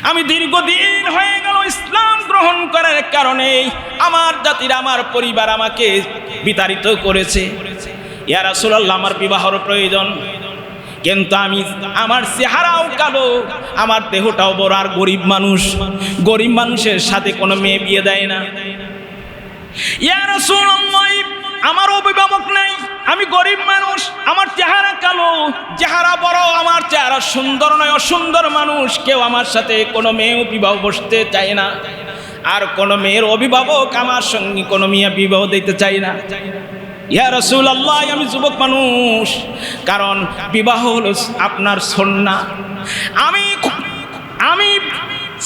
আমি দীর্ঘদিন হয়ে গেল ইসলাম গ্রহণ করার কারণে আমার জাতির আমার পরিবার আমাকে বিতাড়িত করেছে। ইয়া রাসূলুল্লাহ, আমার বিবাহের প্রয়োজন, কিন্তু আমি আমার চেহারাও কালো, আমার দেহটাও বড়, আর গরিব মানুষের সাথে কোনো মেয়ে বিয়ে দেয় না। ইয়া রাসূলুল্লাহ, আমার অভিভাবক নাই, আমি গরিব মানুষ, আমার চেহারা কালো, চেহারা বড়, আমার চেহারা সুন্দর নয়, অসুন্দর মানুষ, কেউ আমার সাথে কোনো মেয়ে বিবাহ বসতে চায় না, আর কোনো মেয়ের অভিভাবক আমার সঙ্গে কোনো মেয়ে বিবাহ দিতে চায় না। ইয়া রাসূলুল্লাহ, আমি যুবক মানুষ, কারণ বিবাহ হলো আপনার সুন্নাহ। আমি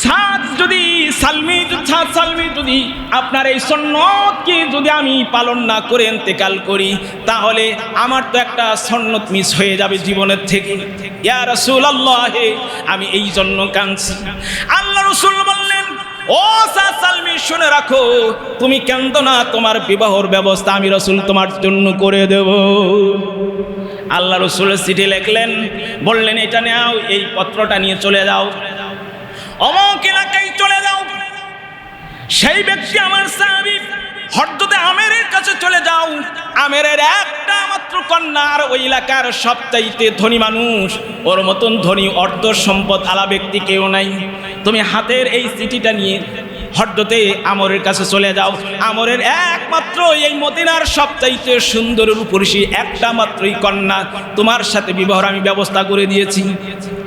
সাত সালমি যদি আপনার এই সুন্নতকে যদি আমি পালন না করে ইন্তেকাল করি, তাহলে আমার তো একটা সুন্নত মিস হয়ে যাবে জীবনের থেকে। ইয়া রাসূলুল্লাহ, আমি এই জন্য কাঁদছি। আল্লাহ রাসূল বললেন, ও সালমি, শুনে রাখো, তুমি কাঁদো না, তোমার বিবাহর ব্যবস্থা আমি রাসূল তোমার জন্য করে দেব। আল্লাহ রাসূল চিঠি লিখলেন, বললেন, এটা নাও, এই পত্রটা নিয়ে চলে যাও, অমুক এলাকায় চলে যাও। সেই ব্যক্তি আমার সাহাবী হযরতে আমেরের কাছে চলে যাও। আমেরের একটা মাত্র কন্যা, আর ওই এলাকার সবচাইতে ধনী মানুষ, ওর মতন ধনী অর্ধ সম্পদ আলা ব্যক্তি কেউ নাই। তুমি হাতের এই চিঠিটা নিয়ে হযরতে আমরের কাছে চলে যাও। আমরের একমাত্র এই মদিনার সবচাইতে সুন্দর রূপসী একটা মাত্রই কন্যা, তোমার সাথে বিবাহের আমি ব্যবস্থা করে দিয়েছি।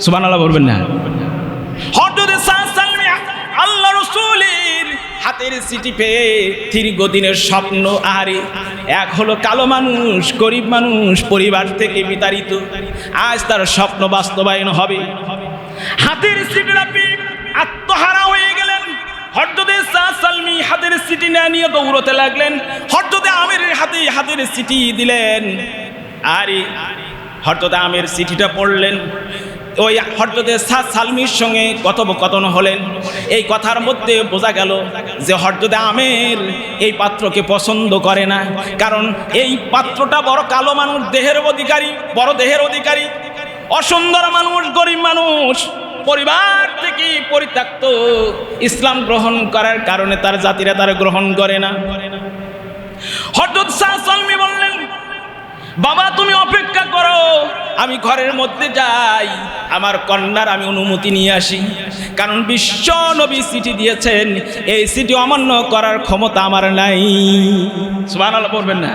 সুবহানাল্লাহ বলবেন না? হযরতে সালমি আল্লাহ রাসূলের হাতের চিঠি পেয়ে দীর্ঘদিনের স্বপ্ন, আরে এক হলো কালো মানুষ, গরিব মানুষ, পরিবার থেকে বিতাড়িত, আজ তার স্বপ্ন বাস্তবায়ন হবে। হাতের চিঠিটা পেয়ে আত্মহারা হয়ে গেলেন। হযরতে সালমি হাতের চিঠি নিয়ে দৌড়তে লাগলেন। হযরতে আমেরের হাতের চিঠি দিলেন। আরে হযরতে আমের চিঠিটা পড়লেন। ওই হযরতে সালমির সঙ্গে কথোপকথন হলেন। এই কথার মধ্যে বোঝা গেল যে হযরতে আমের এই পাত্রকে পছন্দ করে না, কারণ এই পাত্রটা বড় কালো মানুষ, বড় দেহের অধিকারী, অসুন্দর মানুষ, গরিব মানুষ, পরিবার থেকে পরিত্যক্ত, ইসলাম গ্রহণ করার কারণে তার জাতিরা তার গ্রহণ করে না। হযরত সালমি বললেন, বাবা তুমি অপেক্ষা করো, আমি ঘরের মধ্যে যাই, আমার কন্যার আমি অনুমতি নিয়ে আসি, কারণ বিশ্ব নবী চিঠি দিয়েছেন, এই চিঠি অমান্য করার ক্ষমতা আমার নাই। সুবহানাল্লাহ বলবেন না?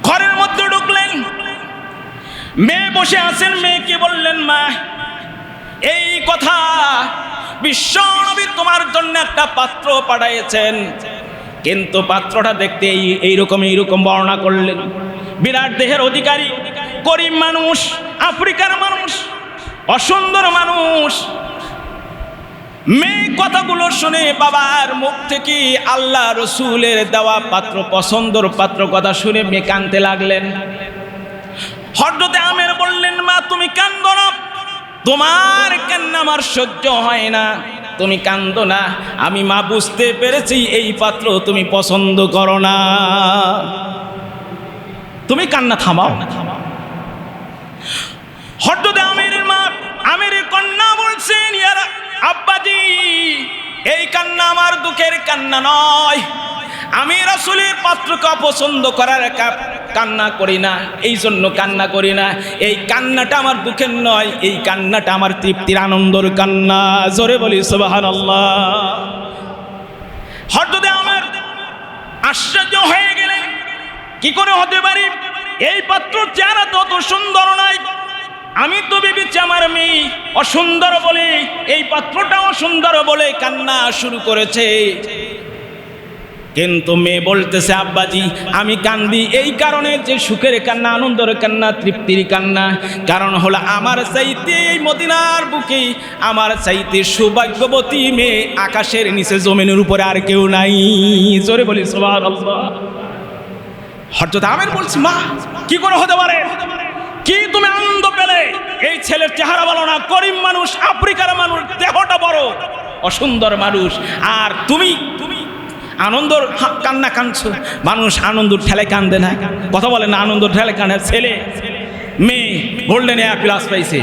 ঘরের মধ্যে ঢুকলেন, মেয়ে বসে আছেন। মেয়েকে বললেন, মা, এই কথা, বিশ্ব নবী তোমার জন্য একটা পাত্র পাঠাইছেন, কিন্তু পাত্রটা দেখতে এইরকম বর্ণনা করলেন। বিরাট দেহের অধিকারী, গরিব মানুষ, আফ্রিকার মানুষ, অসুন্দর মানুষ। মেয়ে কথাগুলো শুনে বাবার মুখ থেকে আল্লাহ রসুলের দেওয়া পাত্র, পছন্দর পাত্র কথা শুনে মেয়ে কাঁদতে লাগলেন। হযরতে আমের বললেন, মা তুমি কাঁদো না, তোমার কান্না আমার সহ্য হয় না, তুমি কাঁদো না, আমি মা বুঝতে পেরেছি এই পাত্র তুমি পছন্দ করো না, তুমি কান্না থামাও। হযরতে আমের কন্যা বলছেন, ইয়া আব্বাজি, এই কান্না আমার দুঃখের কান্না নয়, আমি রাসূলের পাত্রকে অপছন্দ করার কান্না করি না, এই জন্য কান্না করি না। এই কান্নাটা আমার দুঃখের নয়, এই কান্নাটা আমার তৃপ্তির, আনন্দের কান্না। জোরে বলি সুবহানাল্লাহ। হযরতে আমের আশ্চর্য হয়ে গেলেন, কি করে হতে পারে, এই পাত্র চেহারা তো অত সুন্দর নয়, আমি তো ভেবেছি আমার মেয়ে অসুন্দর বলে, এই পাত্রটাও সুন্দর বলে কান্না শুরু করেছে। কিন্তু মেয়ে বলতেছে, আব্বাজি আমি কান্দি এই কারণে যে সুখের কান্না, আনন্দের কান্না, তৃপ্তির কান্না, কারণ হলো আমার চাইতে এই মদিনার বুকে আমার চাইতে সৌভাগ্যবতী মেয়ে আকাশের নিচে জমিনের উপরে আর কেউ নাই। জোরে বলি সুবহানাল্লাহ। হযরত আমের বলছে, মা কি করে হতে পারে, কি তুমি আনন্দ পেলে, এই ছেলের চেহারা ভালো না, গরিব মানুষ, আফ্রিকার মানুষ, দেহটা বড়, অসুন্দর মানুষ, আর তুমি আনন্দর কান্না কাঁদছো। মানুষ আনন্দ ঠেলে কান্দে না, কথা বলে না, আনন্দ ঠেলে কান্দে। ছেলে মেয়ে গোল্ডেন এয়ার প্লাস পাইছে,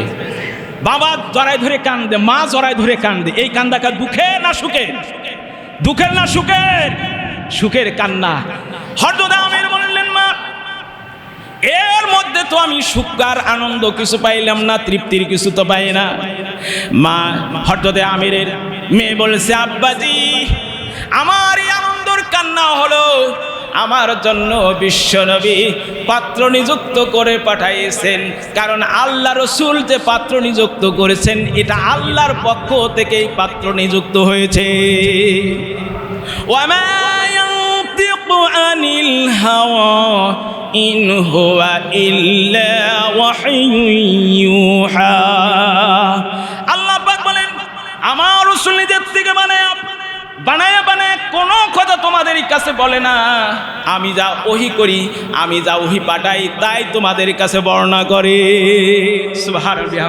বাবা জড়ায় ধরে কান্দে, মা জড়ায় ধরে কান্দে। এই কান্দাটা দুঃখের না সুখের? দুঃখের না সুখের? সুখের কান্না। হযরত আমির বললেন, মা এর মধ্যে তো আমি সুখ আর আনন্দ কিছু পাইলাম না, তৃপ্তির কিছু তো পাই না। মা হযরত আমিরের মেয়ে বলছে, আব্বাজি আমার এই আনন্দের কান্না হলো আমার জন্য বিশ্বনবী পাত্র নিযুক্ত করে পাঠাইছেন। কারণ আল্লাহ রসুল যে পাত্র নিযুক্ত করেছেন এটা আল্লাহর পক্ষ থেকেই পাত্র নিযুক্ত হয়েছে। ওয়ামা ইয়ানতিকু আনিল হাওয়া ইন হুয়া ইল্লা ওয়াহয়ুন ইউহা। আল্লাহ পাক বলেন, আমার রাসূল নিজের থেকে বানায় কোনো কথা তোমাদের কাছে বলে না। আমি যা ওহী করি, আমি যা ওহী পাঠাই তাই তোমাদের কাছে বর্ণনা করে। সুবহানাল্লাহ।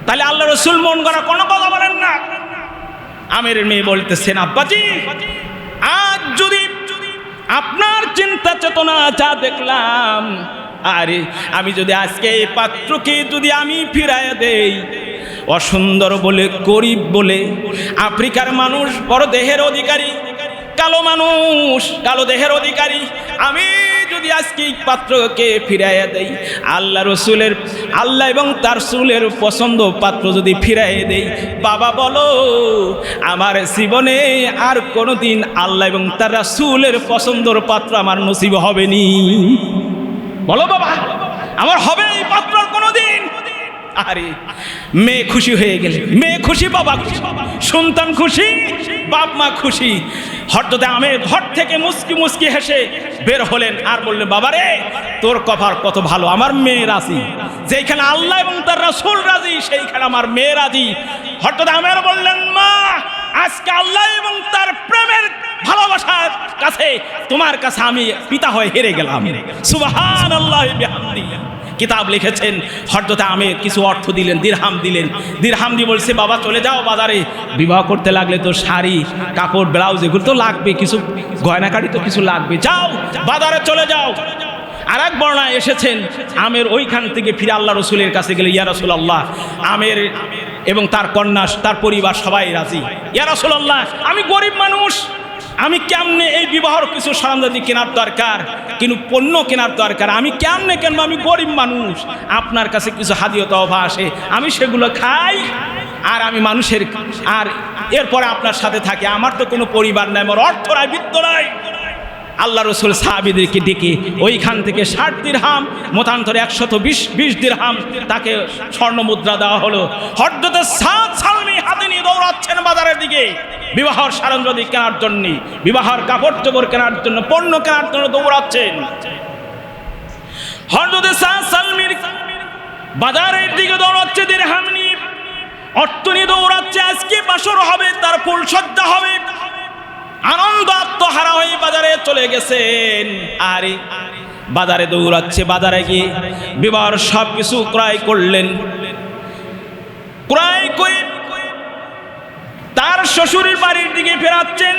তাহলে আল্লাহ রাসূল মন গড়া কোনো কথা বলেন না। আমিরের মেয়ে বলতেছেন, আব্বাজি আজ যদি আপনার চিন্তা চেতনা যা দেখলাম, আরে আমি যদি আজকে এই পাত্রকে যদি আমি ফিরাইয়া দেই, অসুন্দর বলে, গরিব বলে, আফ্রিকার মানুষ, বড় দেহের অধিকারী, কালো মানুষ, কালো দেহের অধিকারী, আমি যদি আজকে এই পাত্রকে ফিরাইয়া দেই, আল্লাহ এবং তার রাসূলের পছন্দ পাত্র যদি ফিরাইয়া দেই, বাবা বলো আমার জীবনে আর কোনোদিন আল্লাহ এবং তার রাসূলের পছন্দর পাত্র আমার নসিব হবে নি? বলো বাবা, আমার হবে এই পাত্র কোনোদিন? আরে মেয়ে খুশি হয়ে গেলে, মেয়ে খুশি, বাবা খুশি, সন্তান খুশি, বাপ মা খুশি। হযরত আমির ঘর থেকে মুস্কি মুস্কি হেসে বের হলেন আর বললেন, বাবারে তোর কপাল কত ভালো, আমার মেয়ে রাজি। যেখানে আল্লাহ এবং তার রাসূল রাজি সেইখানে আমার মেয়ে রাজি। হযরত আমির বললেন, মা আজকে আল্লাহ এবং তার প্রেমের ভালোবাসার কাছে তোমার কাছে আমি পিতা হয়ে হেরে গেলাম। সুবহানাল্লাহ বিহামদিহি। কিতাব লিখেছেন হযরত আমির কিছু অর্থ দিলেন, দিরহাম দিলেন। দিরহাম দিয়ে বলছে, বাবা চলে যাও বাজারে, বিবাহ করতে লাগলে তো শাড়ি কাপড় ব্লাউজ এগুলো তো লাগবে, কিছু গয়নাকাটি তো কিছু লাগবে, যাও বাজারে চলে যাও। আর এক বর্ণায় এসেছেন আমির ওইখান থেকে ফিরে আল্লাহ রসুলের কাছে গেলে, ইয়া রাসূলুল্লাহ আমির এবং তার কন্যা তার পরিবার সবাই রাজি। ইয়া রাসূলুল্লাহ আমি গরিব মানুষ, আমি কেমনে এই বিবাহর কিছু সরঞ্জাম কেনার দরকার, কিন্তু পণ্য কেনার দরকার, আমি কেমনে কেনবো, আমি গরিব মানুষ, আপনার কাছে কিছু হাদিয়া তওবা আসে, আমি সেগুলো খাই আর আমি মানুষের, আর এরপরে আপনার সাথে থাকি, আমার তো কোনো পরিবার নাই, আমার অর্থ নাই, বিত্ত নাই। আল্লাহ রসুল সাহাবীদেরকে ডেকে ওইখান থেকে 60 দিরহাম, মতান্তরে 120 দিরহাম তাকে স্বর্ণ মুদ্রা দেওয়া হলো। হযরত সাদ সালমি হাতে নিয়ে দৌড়াচ্ছেন বাজারের দিকে বিবাহর সরঞ্জাম কেনার জন্য, বিবাহর কাপড় চোপড় কেনার জন্য, পণ্য কেনার জন্য দৌড়াচ্ছেন। হযরত সাদ সালমির বাজারের দিকে দৌড়াচ্ছে, দিরহাম নিয়ে অর্থ নিয়ে দৌড়াচ্ছে। আজকে বাসর হবে, তার ফুলসজ্জা হবে, আনন্দ আত্মহারা হয়ে বাজারে চলে গেছেন। আরে বাজারে দৌড়াচ্ছে, বাজারে গিয়ে বিবাহর সব কিছু ক্রয় করলেন। ক্রয় করে তার শ্বশুরের বাড়ির দিকে ফেরাচ্ছেন।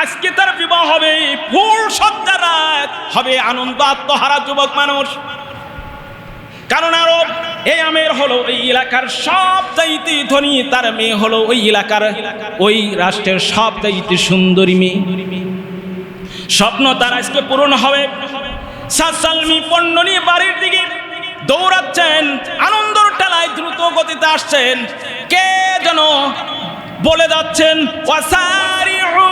আজকে তার বিবাহ হবে, ফুল সজ্জা রাত হবে, আনন্দ আত্মহারা যুবক মানুষ। কারণ আরব এই আমের হলো এই এলাকার সবচাইতে ধনী, তার মেয়ে হলো ওই এলাকার, ওই রাষ্ট্রের সবচাইতে সুন্দরী মেয়ে। স্বপ্ন তার আজকে পূরণ হবে। সাদ সালমি পণ্য নিয়ে বাড়ির দিকে দৌড়াচ্ছেন, আনন্দর ঠেলায় দ্রুত গতিতে আসছেন। কে যেন বলে যাচ্ছেন, ওয়াসারিউ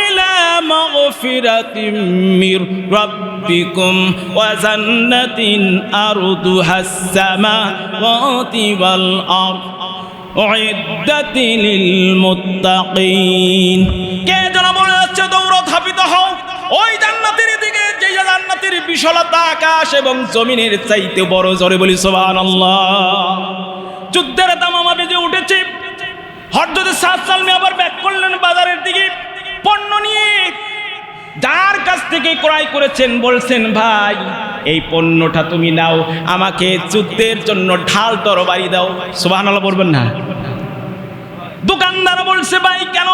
ইলা মাগফিরাতিম মির রাব্বিকুম ওয়া জান্নাতিন আরদুহাস সামাওয়াতি ওয়াল আরদ উইদ্দাত লিল মুত্তাকিন। কে যেন বলে যাচ্ছে, দৌড় ধাবিত হও ওই জান্নাতের দিকে, যে জান্নাতের বিশালতা আকাশ এবং জমিনের চাইতে বড়। জোরে বলি সুবহানাল্লাহ। যুদ্ধের দামামা বেজে উঠেছে। হযরত সাদ সালমি আবার ব্যাক করলেন বাজারের দিকে পণ্য নিয়ে। যার কাছ থেকে ক্রয় করেছেন বলছেন, ভাই এই পণ্যটা তুমি নাও, আমাকে যুদ্ধের জন্য ঢাল তরবারি দাও। সুবহানাল্লাহ বলবেন না? দোকানদার বলছে, ভাই কেন,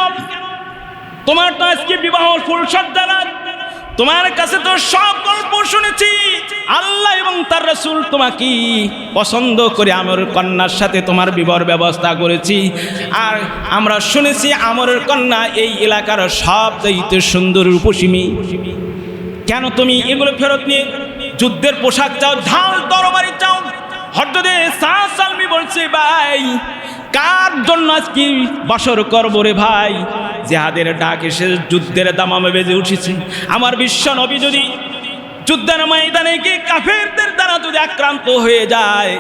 তোমার তো আজকে বিবাহ ফুলসজ্জা রাত, তোমার কাছে তো সব গল্প শুনেছি, আল্লাহ এবং তার রাসূল তোমাকে পছন্দ করে আমরের কন্যার সাথে তোমার বিবাহ ব্যবস্থা করেছি। আর আমরা শুনেছি আমরের কন্যা এই এলাকার সবচাইতে সুন্দর রূপসী। কেন তুমি এগুলো ফেরত নিয়ে যুদ্ধের পোশাক চাও, ঢাল তরবারি চাও? হযরত সালমি বলছে, ভাই কার জন্য আজকে বাসর করবো রে ভাই? জিহাদের ডাক এসে যুদ্ধের দামামে বেজে উঠেছে। আমার বিশ্ব নবী যদি যুদ্ধের ময়দানে গিয়ে কাফেরদের দ্বারা যদি আক্রান্ত হয়ে যায়,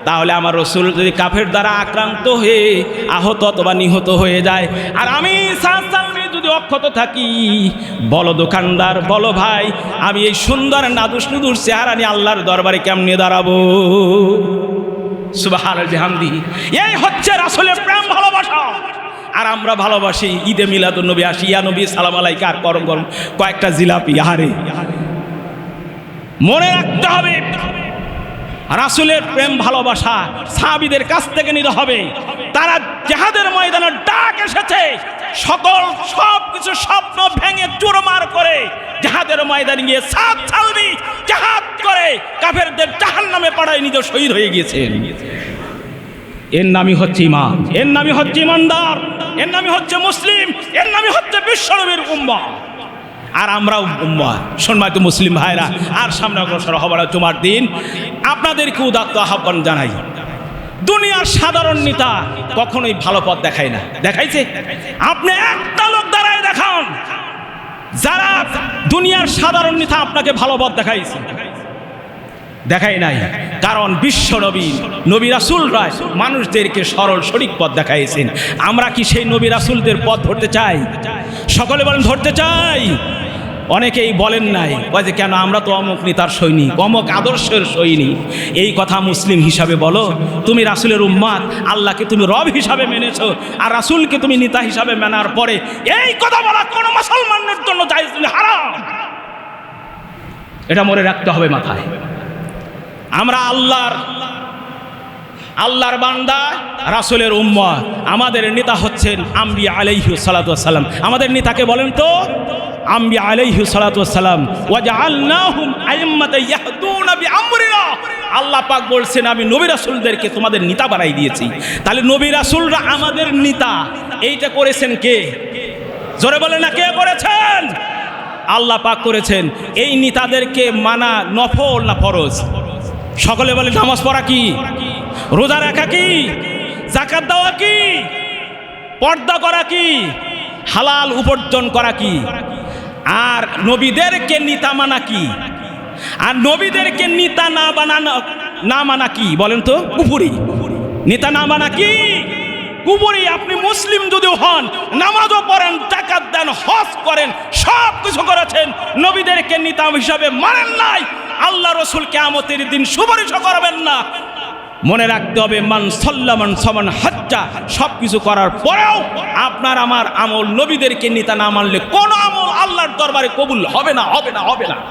তাহলে আমার রাসূল যদি কাফের দ্বারা আক্রান্ত হয়ে আহত অথবা নিহত হয়ে যায়, আর আমি সালমি যদি অক্ষত থাকি, বলো দোকানদার, বলো ভাই, আমি এই সুন্দর নাদুস নুদুর চেহারা নিয়ে আল্লাহর দরবারে কেমনে দাঁড়াবো? সুবহানাল্লাহি বিহামদিহি। এই হচ্ছে রাসূলের প্রেম ভালোবাসা। আর আমরা ভালোবাসি ঈদে মিলাদুন নবী আসি, ইয়া নবী সালাম আলাইকা, আর গরম গরম কয়েকটা জিলাপি। আহারে, মনে রাখতে হবে রাসূলের প্রেম ভালোবাসা সাহাবীদের কাছ থেকে নিতে হবে। তারা জিহাদের ময়দানে ডাক এসেছে, সব কিছু স্বপ্ন ভেঙে চুরমার করে জিহাদের ময়দানে গিয়ে সালমি জিহাদ করে কাফেরদের জাহান্নামে পাড়ায় নিজে শহীদ হয়ে গিয়েছেন। এর নামই হচ্ছে ঈমান, এর নামই হচ্ছে ঈমানদার, এর নামই হচ্ছে মুসলিম, এর নামই হচ্ছে বিশ্বনবীর উম্মাহ। আর আমরাও উম্মাহ। সম্মানিত মুসলিম ভাইরা, আর সামনে অগ্রসর হবার জুমার দিন আপনাদেরকে উদাত্ত আহ্বান জানাই, দুনিয়ার সাধারণ নেতা কখনোই ভালো পথ দেখায় না। দেখাইছে? আপনি একটা লোক দাঁড়ায় দেখান যারা দুনিয়ার সাধারণ নেতা আপনাকে ভালো পথ দেখাইছে? দেখাই নাই। কারণ বিশ্ব নবী রাসূলরা মানুষদেরকে সরল সঠিক পথ দেখাইছেন। আমরা কি সেই নবী রাসূলদের পথ ধরতে চাই? সকলে বলেন ধরতে চাই। অনেকেই বলেন নাই, যে কেন আমরা তো অমুক নেতার সৈনিক, অমুক আদর্শের সৈনিক। এই কথা মুসলিম হিসাবে বলো। তুমি রাসূলের উম্মত, আল্লাহকে তুমি রব হিসাবে মেনেছো, আর রাসূলকে তুমি নেতা হিসাবে মানার পরে এই কথা বলা কোনো মুসলমানের জন্য জায়েজ নয়, হারাম। এটা মনে রাখতে হবে মাথায়। আমরা আল্লাহর বান্দা, রাসূলের উম্মত। আমাদের নেতা হচ্ছেন আম্বিয়া আলাইহিস সালাতু ওয়াস সালাম। আমাদের নেতাকে বলেন তো? আম্বিয়া আলাইহিস সালাতু ওয়াস সালাম। ওয়াজআলনাহুম আইম্মাতান ইয়াহদুনা বিআমরিনা। আল্লাহ পাক বলছেন, আমি নবী রাসূলদেরকে তোমাদের নেতা বানাই দিয়েছি। তাহলে নবী রাসূলরা আমাদের নেতা। এইটা করেছেন কে? জোরে বলেন না, কে করেছেন? আল্লাহ পাক করেছেন। এই নেতাদেরকে মানা নফল না ফরজ? সকলে বলে নামাজ পড়া কি, রোজা রাখা কি, যাকাত দেওয়া কি, পর্দা করা কি, হালাল উপার্জন করা কি? আর নবীদেরকে নেতা মানা কি? আর নবীদেরকে নেতা না মানা কি বলেন তো? কুফরি। নেতা না মানা কি? কুফরি। আপনি মুসলিম যদিও হন, নামাজও পড়েন, যাকাত দেন, হজ করেন, সব কিছু করেছেন, নবীদেরকে নেতা হিসাবে মানেন নাই, আল্লাহ রাসূল কিয়ামতের দিন সুপারিশও করবেন না। মনে রাখতে হবে, মান সাল্লা মান সামান হাজ্জা, সব কিছু করার পরেও আপনার আমার আমল নবীদেরকে নেতা না মানলে কোনো আমল আল্লাহর দরবারে কবুল হবে না, হবে না, হবে না।